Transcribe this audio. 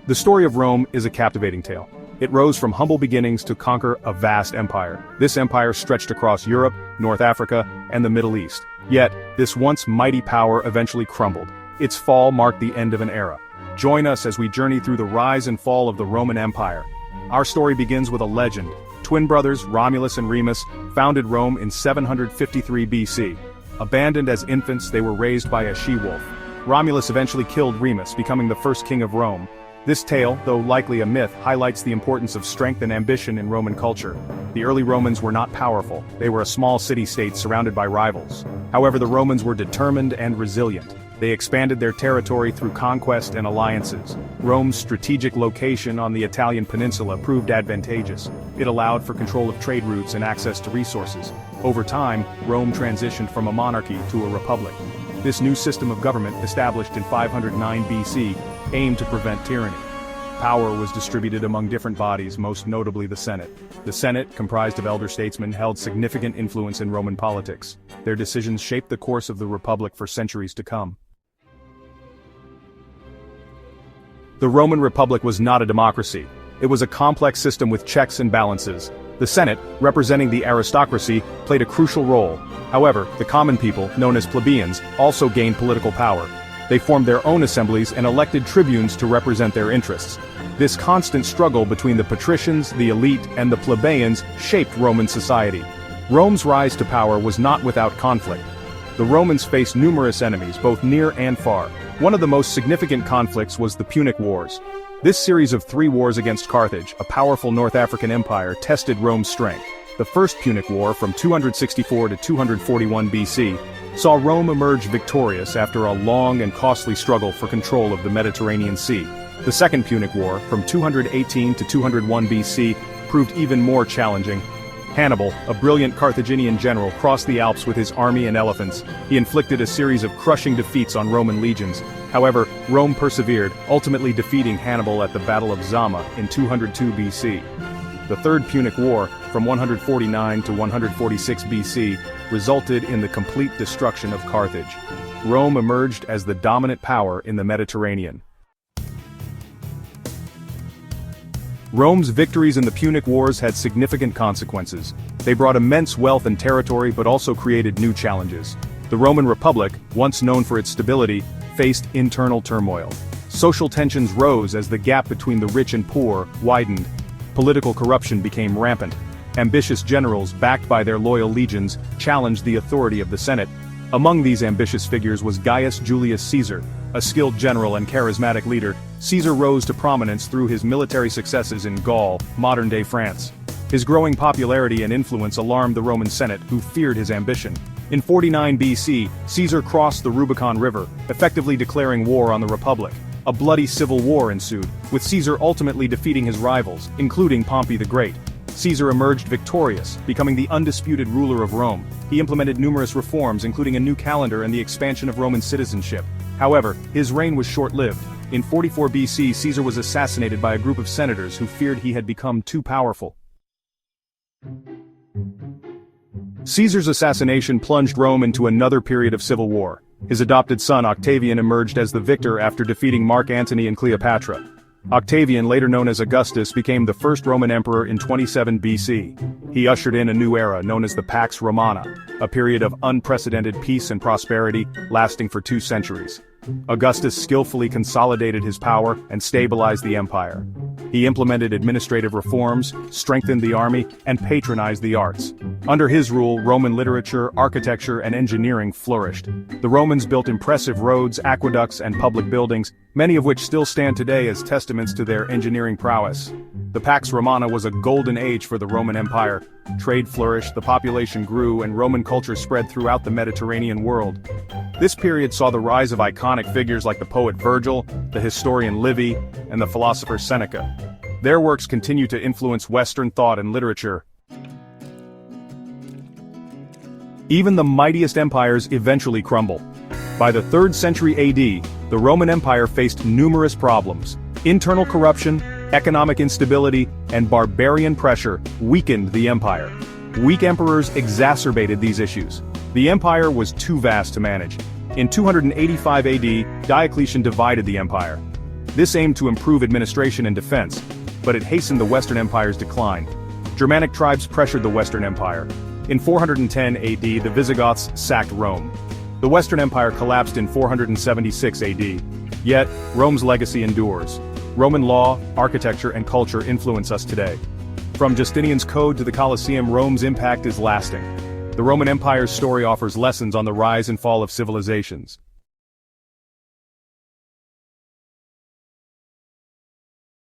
The story of Rome is a captivating tale. It rose from humble beginnings to conquer a vast empire. This empire stretched across Europe, North Africa, and the Middle East. Yet, this once mighty power eventually crumbled. Its fall marked the end of an era. Join us as we journey through the rise and fall of the Roman Empire. Our story begins with a legend. Twin brothers Romulus and Remus founded Rome in 753 BC. Abandoned as infants, they were raised by a she-wolf. Romulus eventually killed Remus, becoming the first king of Rome. This tale, though likely a myth, highlights the importance of strength and ambition in Roman culture. The early Romans were not powerful. They were a small city-state surrounded by rivals. However, the Romans were determined and resilient. They expanded their territory through conquest and alliances. Rome's strategic location on the Italian peninsula proved advantageous. It allowed for control of trade routes and access to resources. Over time, Rome transitioned from a monarchy to a republic. This new system of government, established in 509 BC, aimed to prevent tyranny. Power was distributed among different bodies, most notably the Senate. The Senate, comprised of elder statesmen, held significant influence in Roman politics. Their decisions shaped the course of the republic for centuries to come. The Roman Republic was not a democracy. It was a complex system with checks and balances. The Senate, representing the aristocracy, played a crucial role. However, the common people, known as plebeians, also gained political power. They formed their own assemblies and elected tribunes to represent their interests. This constant struggle between the patricians, the elite, and the plebeians shaped Roman society. Rome's rise to power was not without conflict. The Romans faced numerous enemies, both near and far. One of the most significant conflicts was the Punic Wars. This series of 3 wars against Carthage, a powerful North African empire, tested Rome's strength. The First Punic War, from 264 to 241 BC, saw Rome emerge victorious after a long and costly struggle for control of the Mediterranean Sea. The Second Punic War, from 218 to 201 BC, proved even more challenging. Hannibal, a brilliant Carthaginian general, crossed the Alps with his army and elephants. He inflicted a series of crushing defeats on Roman legions. However, Rome persevered, ultimately defeating Hannibal at the Battle of Zama in 202 BC. The Third Punic War, from 149 to 146 BC, resulted in the complete destruction of Carthage. Rome emerged as the dominant power in the Mediterranean. Rome's victories in the Punic Wars had significant consequences. They brought immense wealth and territory but also created new challenges. The Roman Republic, once known for its stability, faced internal turmoil. Social tensions rose as the gap between the rich and poor widened. Political corruption became rampant. Ambitious generals, backed by their loyal legions, challenged the authority of the Senate. Among these ambitious figures was Gaius Julius Caesar. A skilled general and charismatic leader, Caesar rose to prominence through his military successes in Gaul, modern-day France. His growing popularity and influence alarmed the Roman Senate, who feared his ambition. In 49 BC, Caesar crossed the Rubicon River, effectively declaring war on the Republic. A bloody civil war ensued, with Caesar ultimately defeating his rivals, including Pompey the Great. Caesar emerged victorious, becoming the undisputed ruler of Rome. He implemented numerous reforms, including a new calendar and the expansion of Roman citizenship. However, his reign was short-lived. In 44 BC, Caesar was assassinated by a group of senators who feared he had become too powerful. Caesar's assassination plunged Rome into another period of civil war. His adopted son Octavian emerged as the victor after defeating Mark Antony and Cleopatra. Octavian, later known as Augustus, became the first Roman emperor in 27 BC. He ushered in a new era known as the Pax Romana, a period of unprecedented peace and prosperity lasting for 2 centuries. Augustus skillfully consolidated his power and stabilized the empire. He implemented administrative reforms, strengthened the army, and patronized the arts. Under his rule, Roman literature, architecture, and engineering flourished. The Romans built impressive roads, aqueducts, and public buildings, many of which still stand today as testaments to their engineering prowess. The Pax Romana was a golden age for the Roman Empire. Trade flourished, the population grew, and Roman culture spread throughout the Mediterranean world. This period saw the rise of iconic figures like the poet Virgil, the historian Livy, and the philosopher Seneca. Their works continue to influence Western thought and literature. Even the mightiest empires eventually crumble. By the 3rd century AD, the Roman Empire faced numerous problems. Internal corruption, economic instability, and barbarian pressure weakened the empire. Weak emperors exacerbated these issues. The empire was too vast to manage. In 285 AD, Diocletian divided the empire. This aimed to improve administration and defense, but it hastened the Western Empire's decline. Germanic tribes pressured the Western Empire. In 410 AD, the Visigoths sacked Rome. The Western Empire collapsed in 476 AD. Yet, Rome's legacy endures. Roman law, architecture, and culture influence us today. From Justinian's Code to the Colosseum, Rome's impact is lasting. The Roman Empire's story offers lessons on the rise and fall of civilizations.